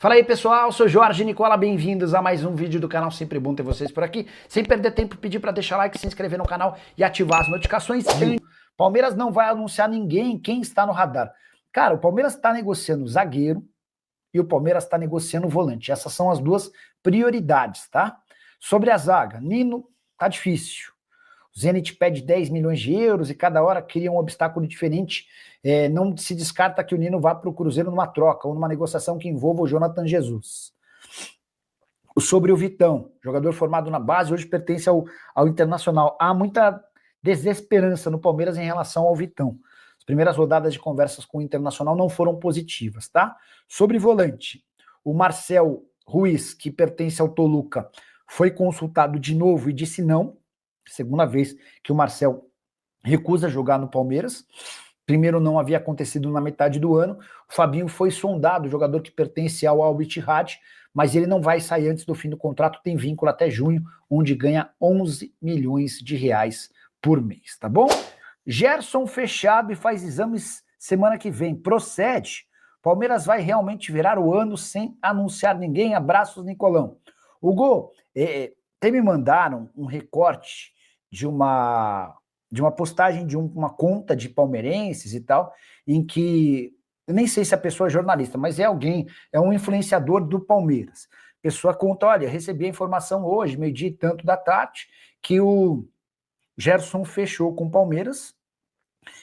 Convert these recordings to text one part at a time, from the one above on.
Fala aí pessoal, sou Jorge Nicola, bem-vindos a mais um vídeo do canal, sempre bom ter vocês por aqui. Sem perder tempo, pedir para deixar like, se inscrever no canal e ativar as notificações. Palmeiras não vai anunciar ninguém, quem está no radar. Cara, o Palmeiras está negociando zagueiro e o Palmeiras está negociando volante. Essas são as duas prioridades, tá? Sobre a zaga, Nino, tá difícil. O Zenit pede 10 milhões de euros e cada hora cria um obstáculo diferente. Não se descarta que o Nino vá para o Cruzeiro numa troca ou numa negociação que envolva o Jonathan Jesus. Sobre o Vitão, jogador formado na base, hoje pertence ao Internacional. Há muita desesperança no Palmeiras em relação ao Vitão. As primeiras rodadas de conversas com o Internacional não foram positivas, tá? Sobre volante, o Marcel Ruiz, que pertence ao Toluca, foi consultado de novo e disse não. Segunda vez que o Marcel recusa jogar no Palmeiras. Primeiro não havia acontecido na metade do ano. O Fabinho foi sondado, jogador que pertence ao Al Ittihad, mas ele não vai sair antes do fim do contrato, tem vínculo até junho, onde ganha 11 milhões de reais por mês, tá bom? Gerson fechado e faz exames semana que vem. Procede. Palmeiras vai realmente virar o ano sem anunciar ninguém. Abraços, Nicolão. Hugo, até me mandaram um recorte de uma postagem de uma conta de palmeirenses e tal, em que, eu nem sei se a pessoa é jornalista, mas é alguém, é um influenciador do Palmeiras. A pessoa conta, olha, recebi a informação hoje, meio-dia e tanto da tarde, que o Gerson fechou com o Palmeiras.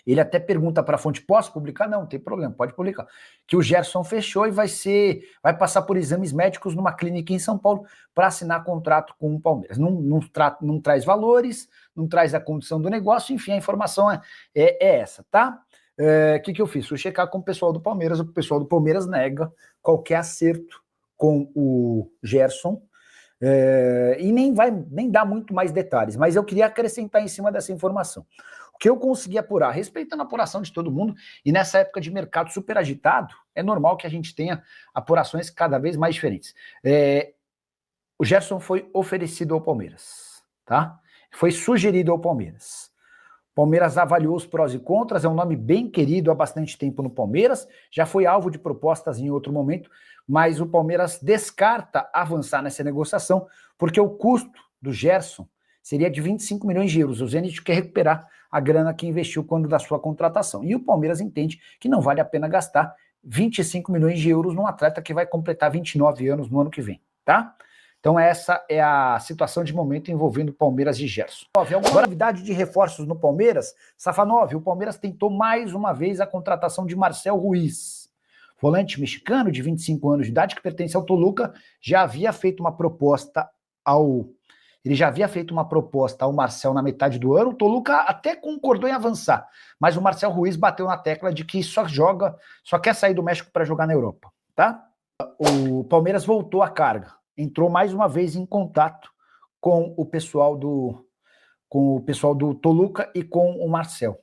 Ele até pergunta para a fonte, posso publicar? Não, não tem problema, pode publicar. Que o Gerson fechou e vai passar por exames médicos numa clínica em São Paulo para assinar contrato com o Palmeiras. Não traz valores, não traz a condição do negócio, enfim, a informação é essa, tá? Que eu fiz? Fui checar com o pessoal do Palmeiras, o pessoal do Palmeiras nega qualquer acerto com o Gerson, e nem dá muito mais detalhes, mas eu queria acrescentar em cima dessa informação. O que eu consegui apurar, respeitando a apuração de todo mundo, e nessa época de mercado super agitado, é normal que a gente tenha apurações cada vez mais diferentes. O Gerson foi oferecido ao Palmeiras, tá? Foi sugerido ao Palmeiras. Palmeiras avaliou os prós e contras, é um nome bem querido há bastante tempo no Palmeiras, já foi alvo de propostas em outro momento, mas o Palmeiras descarta avançar nessa negociação, porque o custo do Gerson seria de 25 milhões de euros. O Zenit quer recuperar a grana que investiu quando da sua contratação. E o Palmeiras entende que não vale a pena gastar 25 milhões de euros num atleta que vai completar 29 anos no ano que vem, tá? Então essa é a situação de momento envolvendo Palmeiras e Gerson. Alguma novidade de reforços no Palmeiras? Safanov, o Palmeiras tentou mais uma vez a contratação de Marcel Ruiz, volante mexicano de 25 anos de idade, que pertence ao Toluca, já havia feito uma proposta ao Marcel na metade do ano. O Toluca até concordou em avançar, mas o Marcel Ruiz bateu na tecla de que só quer sair do México para jogar na Europa, tá? O Palmeiras voltou à carga. Entrou mais uma vez em contato com o pessoal do Toluca e com o Marcel.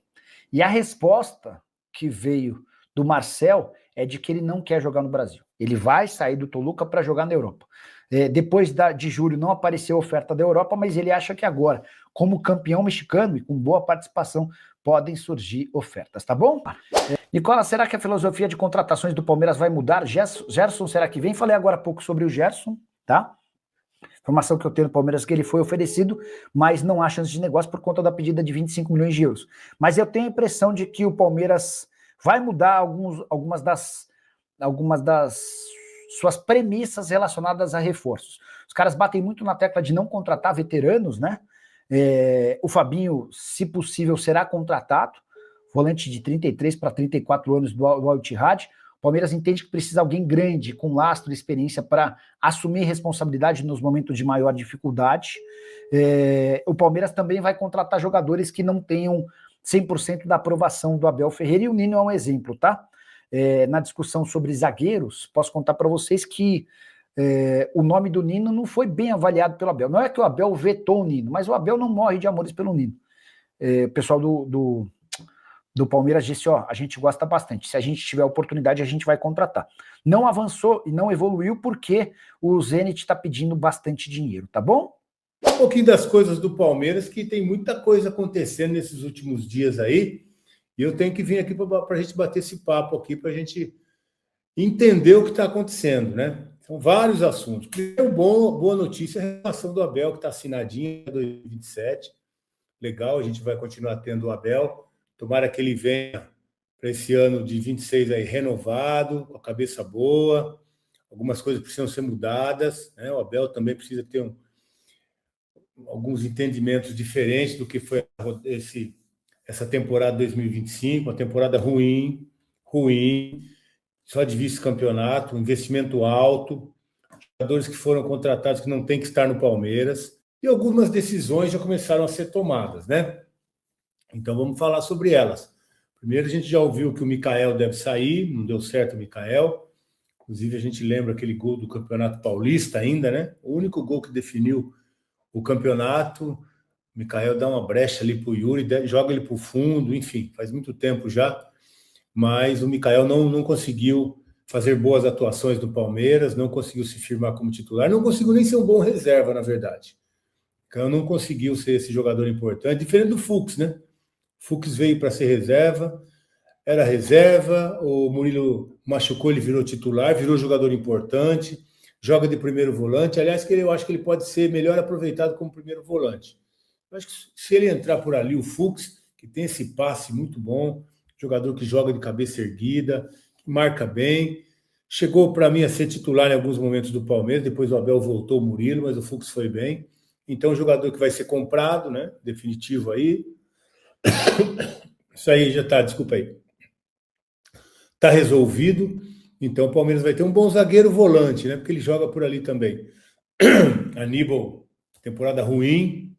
E a resposta que veio do Marcel é de que ele não quer jogar no Brasil. Ele vai sair do Toluca para jogar na Europa. Depois de julho não apareceu oferta da Europa, mas ele acha que agora, como campeão mexicano e com boa participação, podem surgir ofertas, tá bom? Nicola, será que a filosofia de contratações do Palmeiras vai mudar? Gerson, será que vem? Falei agora há pouco sobre o Gerson, tá? Informação que eu tenho do Palmeiras é que ele foi oferecido, mas não há chance de negócio por conta da pedida de 25 milhões de euros. Mas eu tenho a impressão de que o Palmeiras vai mudar algumas das suas premissas relacionadas a reforços. Os caras batem muito na tecla de não contratar veteranos, né? O Fabinho, se possível, será contratado, volante de 33 para 34 anos do Al Ittihad. O Palmeiras entende que precisa de alguém grande, com lastro e experiência para assumir responsabilidade nos momentos de maior dificuldade. O Palmeiras também vai contratar jogadores que não tenham 100% da aprovação do Abel Ferreira, e o Nino é um exemplo, tá? Na discussão sobre zagueiros, posso contar para vocês que o nome do Nino não foi bem avaliado pelo Abel. Não é que o Abel vetou o Nino, mas o Abel não morre de amores pelo Nino. O pessoal do Palmeiras disse, a gente gosta bastante, se a gente tiver oportunidade, a gente vai contratar. Não avançou e não evoluiu porque o Zenit está pedindo bastante dinheiro, tá bom? Um pouquinho das coisas do Palmeiras, que tem muita coisa acontecendo nesses últimos dias aí, e eu tenho que vir aqui para a gente bater esse papo aqui, para a gente entender o que está acontecendo, né? São vários assuntos. Primeiro, boa notícia, a renovação do Abel, que está assinadinha em 2027. Legal, a gente vai continuar tendo o Abel. Tomara que ele venha para esse ano de 26 aí renovado, com a cabeça boa. Algumas coisas precisam ser mudadas, né? O Abel também precisa ter alguns entendimentos diferentes do que foi essa temporada 2025, uma temporada ruim, só de vice-campeonato, um investimento alto, jogadores que foram contratados que não têm que estar no Palmeiras, e algumas decisões já começaram a ser tomadas, né? Então vamos falar sobre elas. Primeiro, a gente já ouviu que o Mikael deve sair, não deu certo o Mikael. Inclusive, a gente lembra aquele gol do Campeonato Paulista ainda, né? O único gol que definiu o campeonato. O Mikael dá uma brecha ali para o Yuri, joga ele para o fundo, enfim, faz muito tempo já. Mas o Mikael não conseguiu fazer boas atuações no Palmeiras, não conseguiu se firmar como titular, não conseguiu nem ser um bom reserva, na verdade. Então, não conseguiu ser esse jogador importante, diferente do Fux, né? O Fux veio para ser reserva, era reserva, o Murilo machucou, ele virou titular, virou jogador importante, joga de primeiro volante. Aliás, eu acho que ele pode ser melhor aproveitado como primeiro volante. Eu acho que se ele entrar por ali, o Fux, que tem esse passe muito bom, jogador que joga de cabeça erguida, que marca bem, chegou para mim a ser titular em alguns momentos do Palmeiras, depois o Abel voltou o Murilo, mas o Fux foi bem. Então, jogador que vai ser comprado, né? Definitivo aí. Isso aí já está, desculpa aí. Está resolvido. Então, o Palmeiras vai ter um bom zagueiro volante, né? Porque ele joga por ali também. Aníbal, temporada ruim.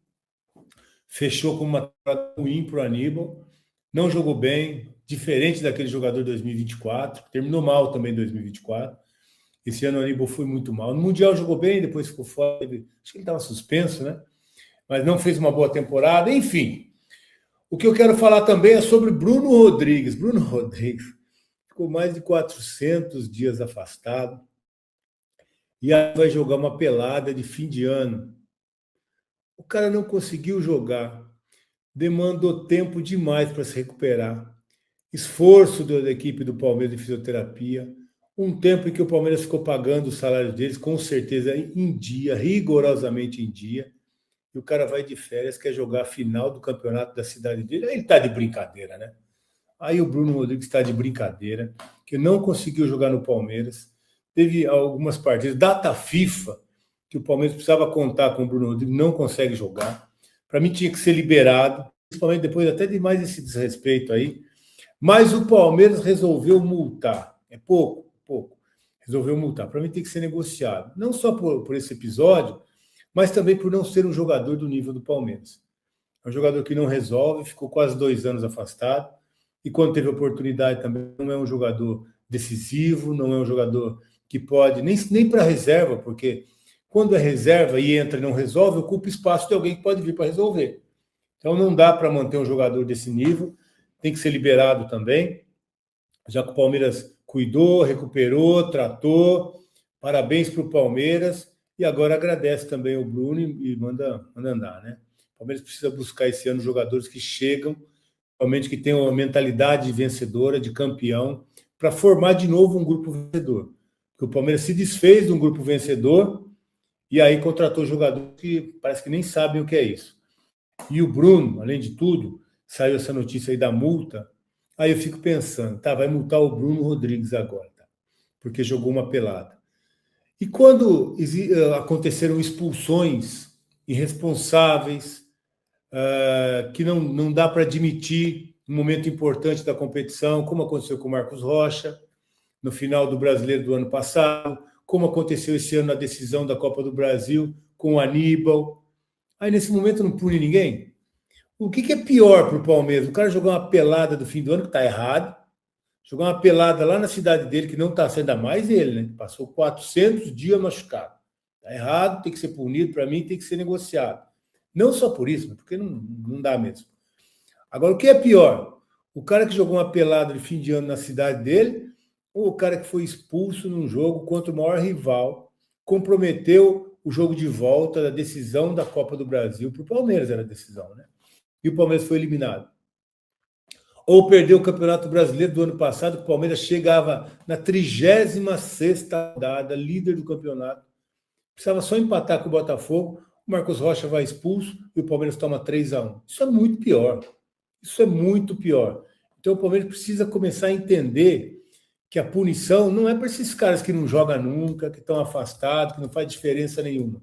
Fechou com uma temporada ruim para o Aníbal. Não jogou bem, diferente daquele jogador de 2024. Terminou mal também em 2024. Esse ano o Aníbal foi muito mal. No Mundial jogou bem, depois ficou fora. Acho que ele estava suspenso, né? Mas não fez uma boa temporada. Enfim, o que eu quero falar também é sobre Bruno Rodrigues. Bruno Rodrigues ficou mais de 400 dias afastado e aí vai jogar uma pelada de fim de ano. O cara não conseguiu jogar, demandou tempo demais para se recuperar. Esforço da equipe do Palmeiras de fisioterapia, um tempo em que o Palmeiras ficou pagando o salário deles, com certeza em dia, rigorosamente em dia, e o cara vai de férias, quer jogar a final do campeonato da cidade dele. Aí ele está de brincadeira, né? Aí o Bruno Rodrigues está de brincadeira, que não conseguiu jogar no Palmeiras. Teve algumas partidas, data FIFA, que o Palmeiras precisava contar com o Bruno Rodrigues, não consegue jogar. Para mim tinha que ser liberado, principalmente depois até de mais esse desrespeito aí. Mas o Palmeiras resolveu multar. É pouco. Resolveu multar. Para mim tem que ser negociado. Não só por esse episódio, mas também por não ser um jogador do nível do Palmeiras. É um jogador que não resolve, ficou quase 2 anos afastado, e quando teve oportunidade também não é um jogador decisivo, não é um jogador que pode, nem para reserva, porque quando é reserva e entra e não resolve, ocupa espaço de alguém que pode vir para resolver. Então não dá para manter um jogador desse nível, tem que ser liberado também, já que o Palmeiras cuidou, recuperou, tratou. Parabéns para o Palmeiras, e agora agradece também o Bruno e manda andar, né? O Palmeiras precisa buscar esse ano jogadores que chegam, realmente que tenham uma mentalidade vencedora, de campeão, para formar de novo um grupo vencedor. Porque o Palmeiras se desfez de um grupo vencedor e aí contratou jogadores que parece que nem sabem o que é isso. E o Bruno, além de tudo, saiu essa notícia aí da multa, aí eu fico pensando, tá, vai multar o Bruno Rodrigues agora, tá? Porque jogou uma pelada. E quando aconteceram expulsões irresponsáveis, que não dá para admitir um momento importante da competição, como aconteceu com o Marcos Rocha, no final do Brasileiro do ano passado, como aconteceu esse ano na decisão da Copa do Brasil com o Aníbal. Aí, nesse momento, não pune ninguém? O que é pior para o Palmeiras? O cara jogar uma pelada do fim do ano, que está errado, jogar uma pelada lá na cidade dele, que não está sendo, a mais ele, né? Passou 400 dias machucado. Está errado, tem que ser punido, para mim tem que ser negociado. Não só por isso, porque não dá mesmo. Agora, o que é pior? O cara que jogou uma pelada de fim de ano na cidade dele, ou o cara que foi expulso num jogo contra o maior rival, comprometeu o jogo de volta da decisão da Copa do Brasil, para o Palmeiras era a decisão, né? E o Palmeiras foi eliminado. ou perder o Campeonato Brasileiro do ano passado, que o Palmeiras chegava na 36ª rodada, líder do campeonato. Precisava só empatar com o Botafogo, o Marcos Rocha vai expulso e o Palmeiras toma 3-1. Isso é muito pior. Isso é muito pior. Então o Palmeiras precisa começar a entender que a punição não é para esses caras que não jogam nunca, que estão afastados, que não faz diferença nenhuma.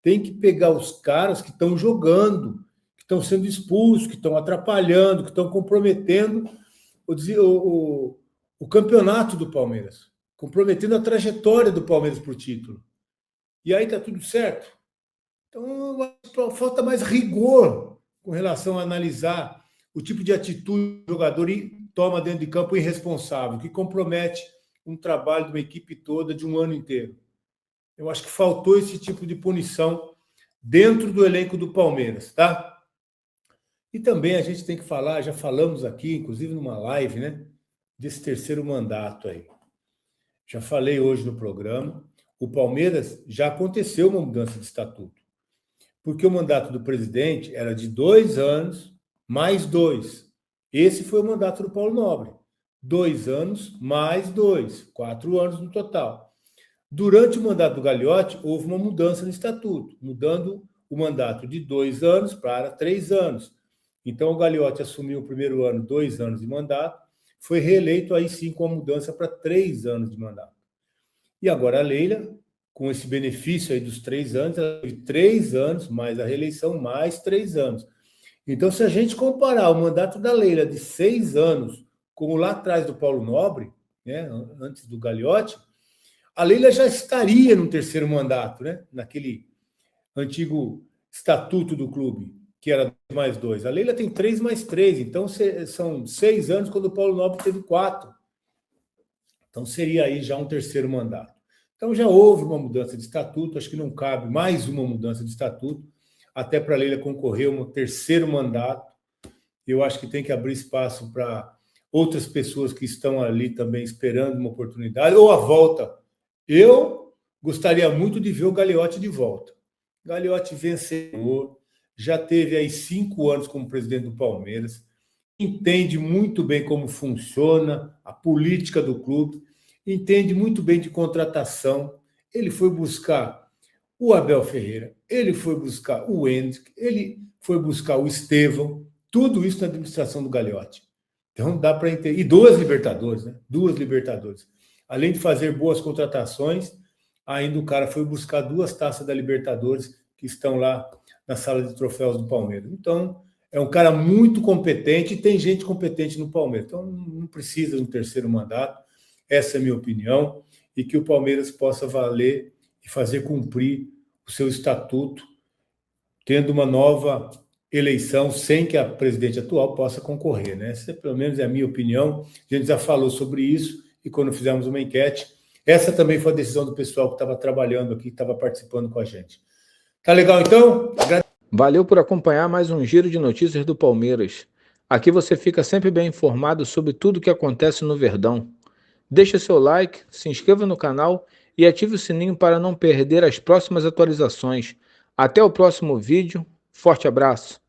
Tem que pegar os caras que estão jogando, que estão sendo expulsos, que estão atrapalhando, que estão comprometendo o campeonato do Palmeiras, comprometendo a trajetória do Palmeiras para o título. E aí está tudo certo. Então, falta mais rigor com relação a analisar o tipo de atitude que o jogador toma dentro de campo irresponsável, que compromete um trabalho de uma equipe toda de um ano inteiro. Eu acho que faltou esse tipo de punição dentro do elenco do Palmeiras, tá? E também a gente tem que falar, já falamos aqui, inclusive numa live, né, desse terceiro mandato aí. Já falei hoje no programa, o Palmeiras já aconteceu uma mudança de estatuto, porque o mandato do presidente era de 2 anos mais 2. Esse foi o mandato do Paulo Nobre. 2 anos mais 2, 4 anos no total. Durante o mandato do Gagliotti, houve uma mudança no estatuto, mudando o mandato de 2 anos para 3 anos. Então, o Gagliotti assumiu o primeiro ano, 2 anos de mandato, foi reeleito aí sim com a mudança para 3 anos de mandato. E agora a Leila, com esse benefício aí dos 3 anos, ela teve 3 anos, mais a reeleição, mais 3 anos. Então, se a gente comparar o mandato da Leila de 6 anos, como lá atrás do Paulo Nobre, né, antes do Gagliotti, a Leila já estaria no terceiro mandato, né, naquele antigo estatuto do clube, que era 2 mais 2. A Leila tem 3 mais 3, então são 6 anos quando o Paulo Nobre teve 4. Então seria aí já um terceiro mandato. Então já houve uma mudança de estatuto, acho que não cabe mais uma mudança de estatuto, até para a Leila concorrer um terceiro mandato. Eu acho que tem que abrir espaço para outras pessoas que estão ali também esperando uma oportunidade, ou a volta. Eu gostaria muito de ver o Gagliotti de volta. Gagliotti vencedor, já teve aí 5 anos como presidente do Palmeiras, entende muito bem como funciona a política do clube, entende muito bem de contratação. Ele foi buscar o Abel Ferreira, ele foi buscar o Hendrick, ele foi buscar o Estevão, tudo isso na administração do Gagliotti. Então dá para entender. E 2 Libertadores, né? 2 Libertadores. Além de fazer boas contratações, ainda o cara foi buscar 2 taças da Libertadores que estão lá na sala de troféus do Palmeiras. Então, é um cara muito competente e tem gente competente no Palmeiras. Então, não precisa de um terceiro mandato. Essa é a minha opinião. E que o Palmeiras possa valer e fazer cumprir o seu estatuto, tendo uma nova eleição sem que a presidente atual possa concorrer, né? Essa, pelo menos, é a minha opinião. A gente já falou sobre isso e quando fizemos uma enquete, essa também foi a decisão do pessoal que estava trabalhando aqui, que estava participando com a gente. Tá legal, então? Valeu por acompanhar mais um giro de notícias do Palmeiras. Aqui você fica sempre bem informado sobre tudo o que acontece no Verdão. Deixe seu like, se inscreva no canal e ative o sininho para não perder as próximas atualizações. Até o próximo vídeo. Forte abraço!